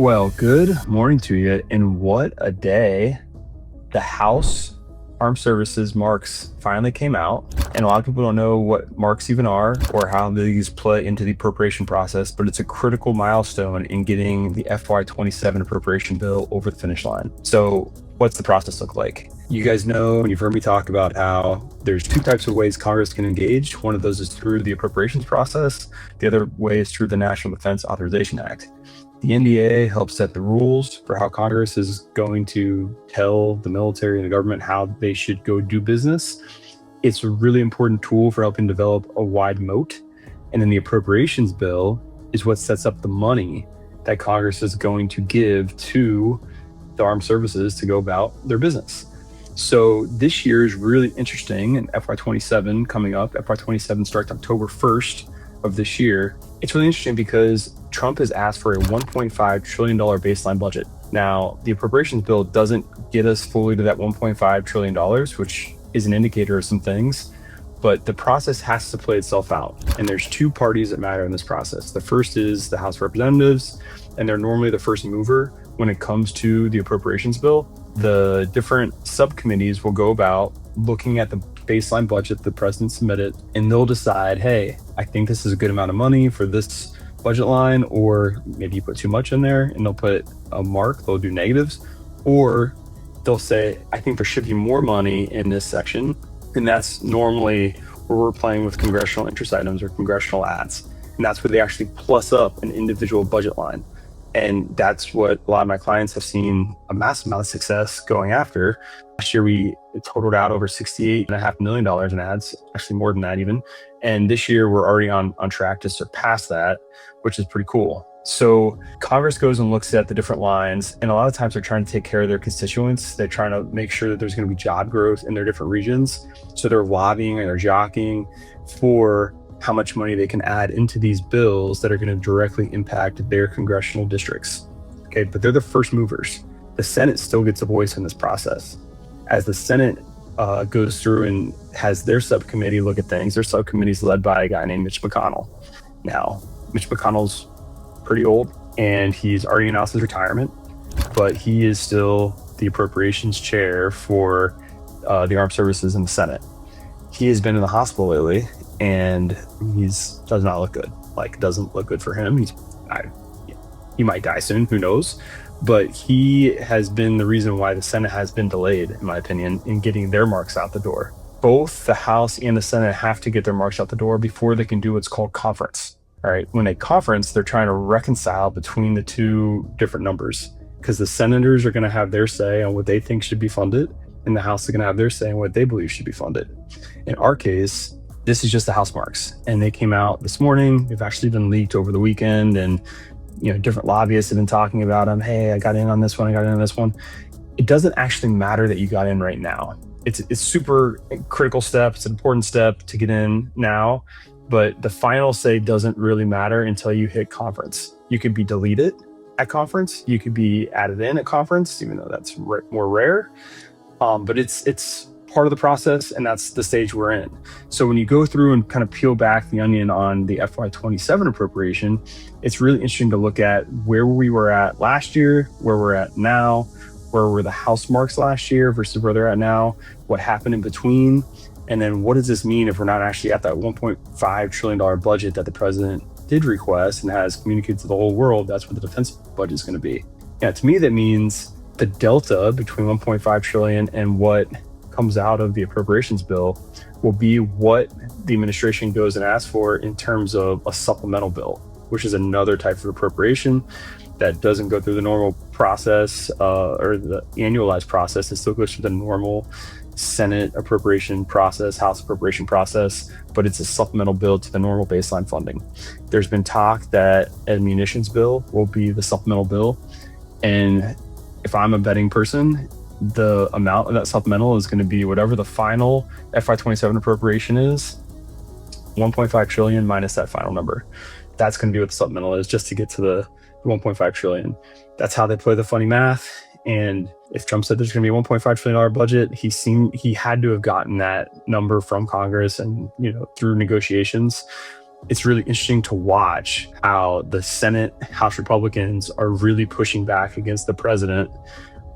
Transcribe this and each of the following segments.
Well, good morning to you. And what a day. The House Armed Services marks finally came out. And a lot of people don't know what marks even are or how these play into the appropriation process, but it's a critical milestone in getting the FY27 appropriation bill over the finish line. So what's the process look like? You guys know, and you've heard me talk about how there's two types of ways Congress can engage. One of those is through the appropriations process. The other way is through the National Defense Authorization Act. The NDAA helps set the rules for how Congress is going to tell the military and the government how they should go do business. It's a really important tool for helping develop a wide moat. And then the appropriations bill is what sets up the money that Congress is going to give to the armed services to go about their business. So this year is really interesting, and FY27 coming up. FY27 starts October 1st of this year. It's really interesting because Trump has asked for a $1.5 trillion baseline budget. Now, the appropriations bill doesn't get us fully to that $1.5 trillion, which is an indicator of some things, but the process has to play itself out. And there's two parties that matter in this process. The first is the House of Representatives, and they're normally the first mover when it comes to the appropriations bill. The different subcommittees will go about looking at the baseline budget the president submitted, and they'll decide, hey, I think this is a good amount of money for this budget line, or maybe you put too much in there, and they'll put a mark, they'll do negatives, or they'll say, I think there should be more money in this section. And that's normally where we're playing with congressional interest items or congressional ads. And that's where they actually plus up an individual budget line. And that's what a lot of my clients have seen a massive amount of success going after. Last year, we totaled out over $68.5 million in ads, actually more than that even. And this year, we're already on track to surpass that, which is pretty cool. So Congress goes and looks at the different lines, and a lot of times they're trying to take care of their constituents. They're trying to make sure that there's going to be job growth in their different regions. So they're lobbying and they're jockeying for how much money they can add into these bills that are going to directly impact their congressional districts. Okay, but they're the first movers. The Senate still gets a voice in this process. As the Senate goes through and has their subcommittee look at things, their subcommittee is led by a guy named Mitch McConnell. Now, Mitch McConnell's pretty old and he's already announced his retirement, but he is still the appropriations chair for the armed services in the Senate. He has been in the hospital lately, and does not look good. Like, doesn't look good for him. He might die soon, who knows? But he has been the reason why the Senate has been delayed, in my opinion, in getting their marks out the door. Both the House and the Senate have to get their marks out the door before they can do what's called conference. All right, when they conference, they're trying to reconcile between the two different numbers, because the senators are going to have their say on what they think should be funded, and the House is going to have their say on what they believe should be funded. In our case, this is just the House marks, and they came out this morning. They've actually been leaked over the weekend, and different lobbyists have been talking about them. Hey, I got in on this one. I got in on this one. It doesn't actually matter that you got in right now. It's super critical step. It's an important step to get in now, but the final say doesn't really matter until you hit conference. You could be deleted at conference. You could be added in at conference, even though that's more rare. But it's part of the process, and that's the stage we're in. So when you go through and kind of peel back the onion on the FY27 appropriation, it's really interesting to look at where we were at last year, where we're at now, where were the House marks last year versus where they're at now, what happened in between, and then what does this mean if we're not actually at that $1.5 trillion budget that the president did request and has communicated to the whole world that's what the defense budget is going to be. Yeah, to me, that means the delta between 1.5 trillion and what comes out of the appropriations bill will be what the administration goes and asks for in terms of a supplemental bill, which is another type of appropriation that doesn't go through the normal process or the annualized process. It still goes through the normal Senate appropriation process, House appropriation process, but it's a supplemental bill to the normal baseline funding. There's been talk that a munitions bill will be the supplemental bill. And if I'm a betting person, the amount of that supplemental is going to be whatever the final FY27 appropriation is, 1.5 trillion minus that final number. That's going to be what the supplemental is, just to get to the 1.5 trillion. That's how they play the funny math. And if Trump said there's going to be a $1.5 trillion budget, he had to have gotten that number from Congress and through negotiations. it's really interesting to watch how the Senate House Republicans are really pushing back against the president.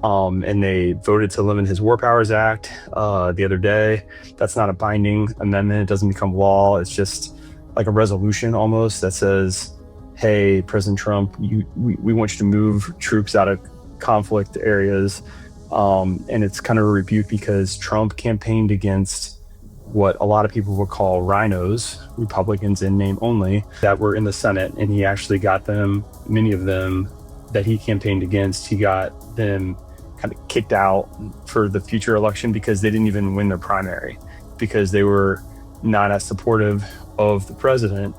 And they voted to limit his War Powers Act the other day. That's not a binding amendment. It doesn't become law. It's just like a resolution almost that says, hey, President Trump, we want you to move troops out of conflict areas. And it's kind of a rebuke because Trump campaigned against what a lot of people would call rhinos, Republicans in name only, that were in the Senate. And he actually got them, many of them that he campaigned against, he got them kind of kicked out for the future election because they didn't even win their primary, because they were not as supportive of the president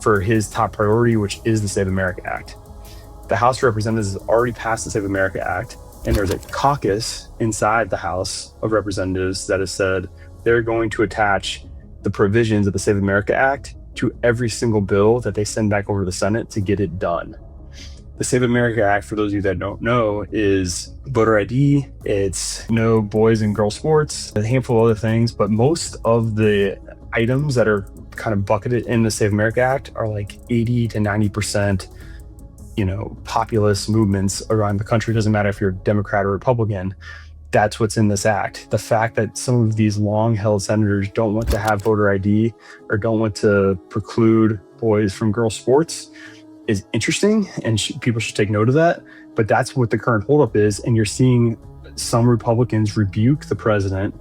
for his top priority, which is the Save America Act. The House of Representatives has already passed the Save America Act, and there's a caucus inside the House of Representatives that has said they're going to attach the provisions of the Save America Act to every single bill that they send back over to the Senate to get it done. The Save America Act, for those of you that don't know, is voter ID, it's no boys and girls sports, a handful of other things, but most of the items that are kind of bucketed in the Save America Act are like 80 to 90%, populist movements around the country. It doesn't matter if you're Democrat or Republican. That's what's in this act. The fact that some of these long-held senators don't want to have voter ID or don't want to preclude boys from girls sports is interesting, and people should take note of that. But that's what the current holdup is, and you're seeing some Republicans rebuke the president,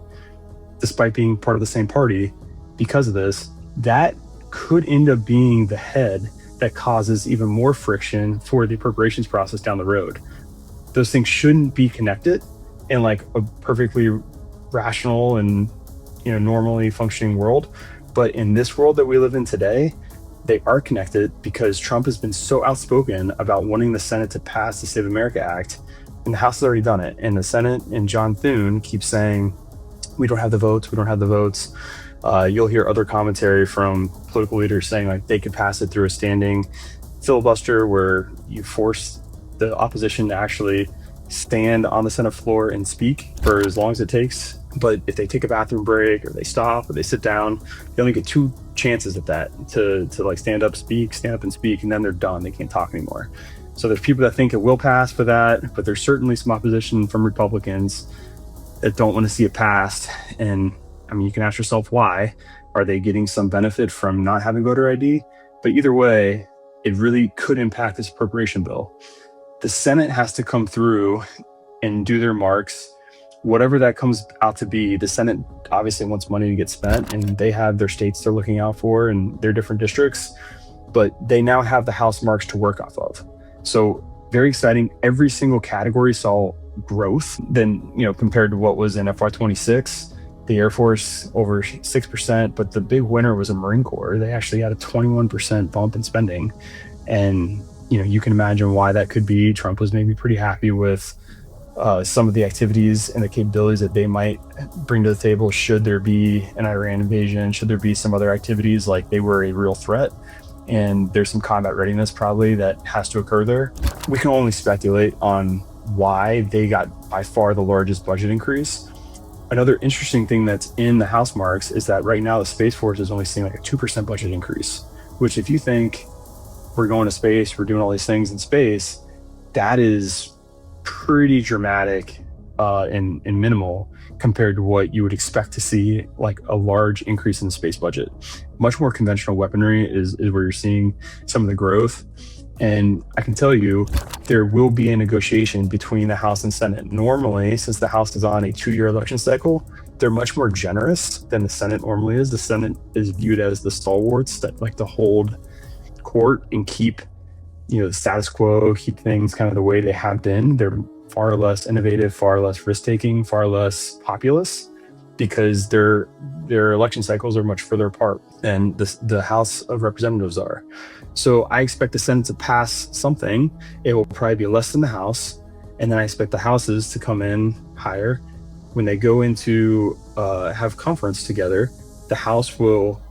despite being part of the same party, because of this. That could end up being the head that causes even more friction for the appropriations process down the road. Those things shouldn't be connected in like a perfectly rational and normally functioning world, but in this world that we live in today, they are connected because Trump has been so outspoken about wanting the Senate to pass the Save America Act, and the House has already done it. And the Senate and John Thune keep saying, we don't have the votes, we don't have the votes. You'll hear other commentary from political leaders saying like they could pass it through a standing filibuster where you force the opposition to actually stand on the Senate floor and speak for as long as it takes. But if they take a bathroom break or they stop or they sit down, they only get 2 chances at that to like stand up and speak, and then they're done. They can't talk anymore. So there's people that think it will pass for that, but there's certainly some opposition from Republicans that don't want to see it passed. And I mean, you can ask yourself why. Are they getting some benefit from not having voter ID? But either way, it really could impact this appropriation bill. The Senate has to come through and do their marks. Whatever that comes out to be, the Senate obviously wants money to get spent, and they have their states they're looking out for and their different districts, but they now have the House marks to work off of. So very exciting. Every single category saw growth than, compared to what was in FY26. The Air Force over 6%, but the big winner was the Marine Corps. They actually had a 21% bump in spending. And, you can imagine why that could be. Trump was maybe pretty happy with some of the activities and the capabilities that they might bring to the table should there be an Iran invasion, should there be some other activities, like they were a real threat. And there's some combat readiness probably that has to occur there. We can only speculate on why they got by far the largest budget increase. Another interesting thing that's in the House marks is that right now the Space Force is only seeing like a 2% budget increase, which if you think we're going to space, we're doing all these things in space, that is pretty dramatic and minimal compared to what you would expect to see, like a large increase in the space budget. Much more conventional weaponry is where you're seeing some of the growth. And I can tell you, there will be a negotiation between the House and Senate. Normally, since the House is on a 2-year election cycle, they're much more generous than the Senate normally is. The Senate is viewed as the stalwarts that like to hold court and keep, the status quo, keep things kind of the way they have been. They're far less innovative, far less risk-taking, far less populist, because their election cycles are much further apart than the House of Representatives are. So I expect the Senate to pass something. It will probably be less than the House. And then I expect the Houses to come in higher. When they go into have conference together, the House will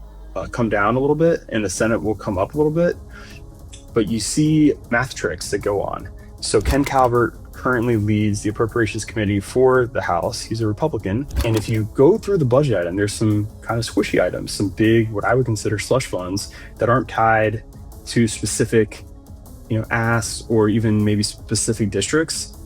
come down a little bit and the Senate will come up a little bit. But you see math tricks that go on. So Ken Calvert currently leads the Appropriations Committee for the House. He's a Republican. And if you go through the budget item, there's some kind of squishy items, some big, what I would consider slush funds that aren't tied to specific, asks or even maybe specific districts.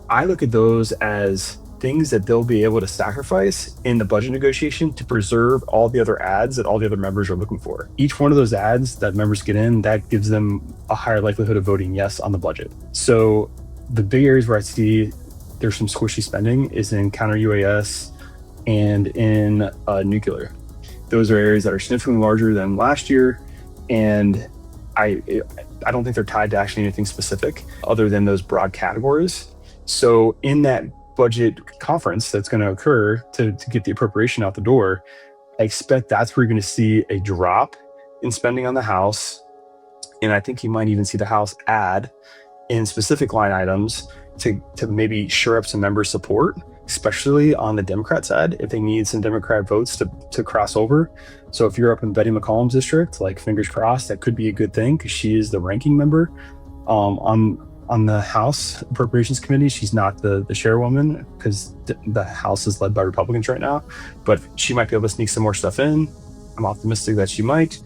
I look at those as things that they'll be able to sacrifice in the budget negotiation to preserve all the other ads that all the other members are looking for. Each one of those ads that members get in, that gives them a higher likelihood of voting yes on the budget. So the big areas where I see there's some squishy spending is in counter UAS and in nuclear. Those are areas that are significantly larger than last year, and I don't think they're tied to actually anything specific other than those broad categories. So in that budget conference that's going to occur to get the appropriation out the door, I expect that's where you're going to see a drop in spending on the House. And I think you might even see the House add in specific line items to maybe shore up some member support, especially on the Democrat side, if they need some Democrat votes to cross over. So if you're up in Betty McCollum's district, like fingers crossed, that could be a good thing because she is the ranking member on the House Appropriations Committee. She's not the chairwoman because the House is led by Republicans right now, but she might be able to sneak some more stuff in. I'm optimistic that she might.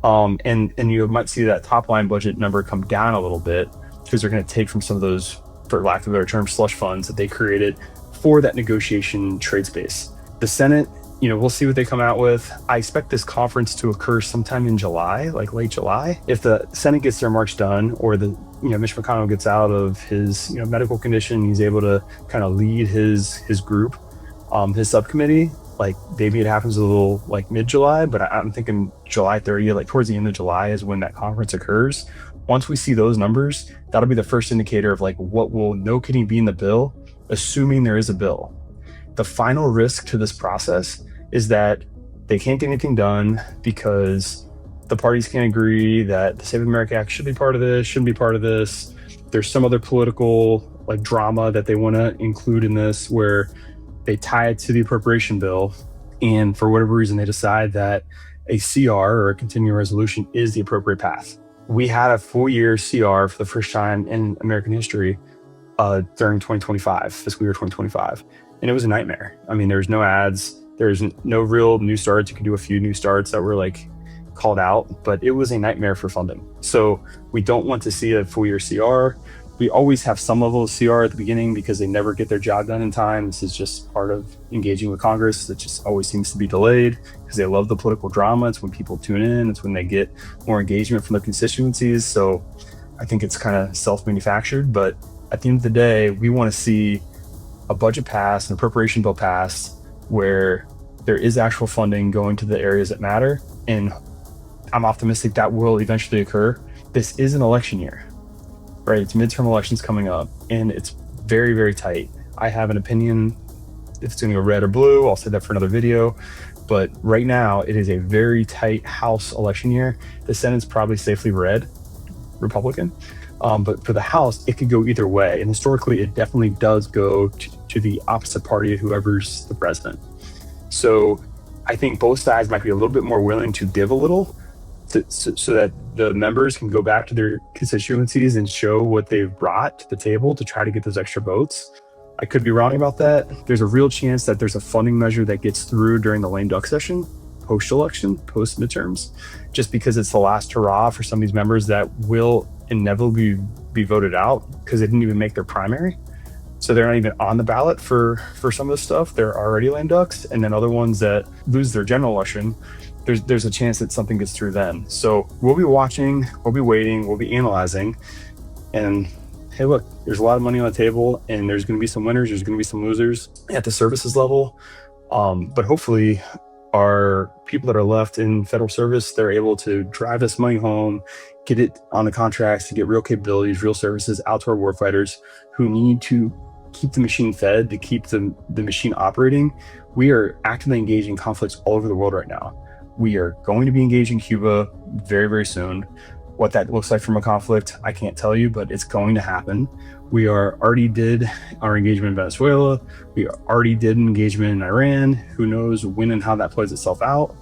And you might see that top line budget number come down a little bit because they're going to take from some of those, for lack of a better term, slush funds that they created for that negotiation trade space. The Senate, we'll see what they come out with. I expect this conference to occur sometime in July, like late July. If the Senate gets their march done, or Mitch McConnell gets out of his medical condition, he's able to kind of lead his group, his subcommittee. Like maybe it happens a little like mid-July, but I'm thinking July 30th, like towards the end of July is when that conference occurs. Once we see those numbers, that'll be the first indicator of like what will no kidding be in the bill, assuming there is a bill. The final risk to this process is that they can't get anything done because the parties can't agree that the Save America Act should be part of this, shouldn't be part of this. There's some other political like drama that they want to include in this where they tie it to the appropriation bill. And for whatever reason, they decide that a CR or a continuing resolution is the appropriate path. We had a full year CR for the first time in American history during 2025, fiscal year 2025. And it was a nightmare. I mean, there's no ads. There's no real new starts. You could do a few new starts that were like called out, but it was a nightmare for funding. So we don't want to see a full year CR. We always have some level of CR at the beginning because they never get their job done in time. This is just part of engaging with Congress. That just always seems to be delayed because they love the political drama. It's when people tune in. It's when they get more engagement from their constituencies. So I think it's kind of self-manufactured, but at the end of the day, we want to see a budget pass, an appropriation bill passed where there is actual funding going to the areas that matter. And I'm optimistic that will eventually occur. This is an election year. Right, it's midterm elections coming up, and it's very, very tight. I have an opinion if it's going to go red or blue. I'll say that for another video. But right now, it is a very tight House election year. The Senate's probably safely red, Republican. But for the House, it could go either way. And historically, it definitely does go to the opposite party of whoever's the president. So I think both sides might be a little bit more willing to give a little so that the members can go back to their constituencies and show what they've brought to the table to try to get those extra votes. I could be wrong about that. There's a real chance that there's a funding measure that gets through during the lame duck session, post-election, post-midterms, just because it's the last hurrah for some of these members that will inevitably be voted out because they didn't even make their primary. So they're not even on the ballot for some of this stuff. They're already lame ducks. And then other ones that lose their general election, there's a chance that something gets through then. So we'll be watching, we'll be waiting, we'll be analyzing. And hey, look, there's a lot of money on the table and there's going to be some winners, there's going to be some losers at the services level. But hopefully our people that are left in federal service, they're able to drive this money home, get it on the contracts to get real capabilities, real services out to our warfighters who need to keep the machine fed, to keep the machine operating. We are actively engaged in conflicts all over the world right now. We are going to be engaging Cuba very, very soon. What that looks like from a conflict, I can't tell you, but it's going to happen. We already did our engagement in Venezuela. We already did an engagement in Iran. Who knows when and how that plays itself out.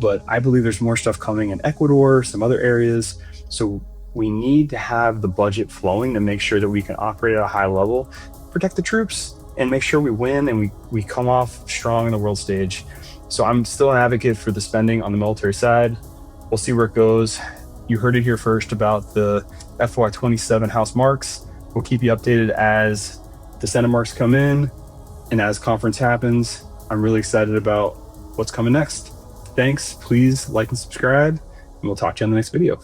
But I believe there's more stuff coming in Ecuador, some other areas. So we need to have the budget flowing to make sure that we can operate at a high level, protect the troops, and make sure we win and we come off strong in the world stage. So I'm still an advocate for the spending on the military side. We'll see where it goes. You heard it here first about the FY27 House marks. We'll keep you updated as the Senate marks come in and as conference happens. I'm really excited about what's coming next. Thanks. Please like and subscribe, and we'll talk to you on the next video.